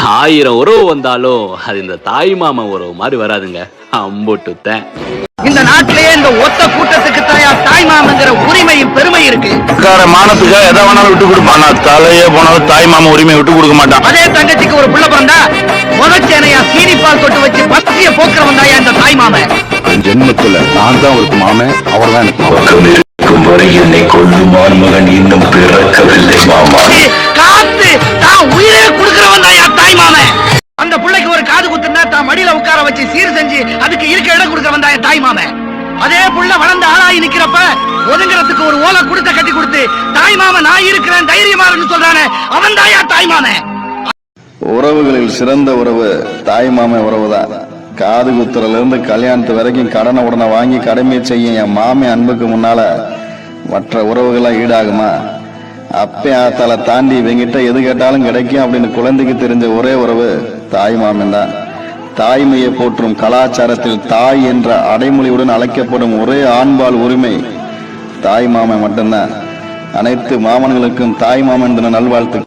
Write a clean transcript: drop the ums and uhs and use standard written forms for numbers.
1000 உறவு வந்தாலும் அது இந்த தாய் மாமன் உறவு மாதிரி வராதுங்க. அம்புட்டுத்தேன். இந்த நாட்டிலேயே இந்த ஒத்த கூட்டத்துக்கு தாய் மாமங்கிற உரிமையும் பெருமை இருக்கு. மானத்துக்கு எதை வேணாலும் விட்டு கொடுப்பான். தலையே போனாலும் தாய் மாமன் உரிமை விட்டு கொடுக்க மாட்டான். அதே தங்கச்சிக்கு ஒரு புள்ள பிறந்தா முதச்சேனையா சீனிப்பால் தொட்டு வச்சு பத்திய போக்குறவன் தாயா இந்த தாய் மாமன். ஜென்மத்துல நான் தான் அவருக்கு மாமன், அவர் தான் எனக்கு பக்கம் இருக்கும் வரை என்னை கொல்லுமான் மகன் இன்னும் பிறக்கவில்லை மாமா. காத்து தான் உயிரே கொடுக்கிறவன் தாயா தாய் மாமன். அந்த பிள்ளைக்கு ஒரு காது குத்துனா தான் மடியில உட்கார வச்சு சீர் செஞ்சு அதுக்கு இருக்க இடம் கொடுக்கிறவன் தாயா தாய் மாமன். அதே புள்ள வளர்ந்து ஆளாகி நிக்கிறப்ப ஒதுங்கிறதுக்கு ஒரு ஓலை கொடுத்த கட்டி கொடுத்து தாய் மாமன் நான் இருக்கிறேன் தைரியமா சொல்றானே அவன் தாயா தாய் மாமன். உறவுகளில் சிறந்த உறவு தாய் மாமன் உறவு தான். காது குத்துறதுல இருந்து கல்யாணத்து வரைக்கும் கடனை உடனே வாங்கி கடமை செய்ய என் மாமன் அன்புக்கு முன்னால மற்ற உறவுகள்லாம் ஈடாகுமா? அப்பே ஆத்தால தாண்டி இவங்கிட்ட எது கேட்டாலும் கிடைக்கும் அப்படின்னு குழந்தைக்கு தெரிஞ்ச ஒரே உறவு தாய் மாமன் தான். தாய்மையை போற்றும் கலாச்சாரத்தில் தாய் என்ற அடைமொழியுடன் அழைக்கப்படும் ஒரே ஆண்பால் உரிமை தாய் மாமன் மட்டும்தான். அனைத்து மாமன்களுக்கும் தாய் மாமன் தின நல்வாழ்த்து.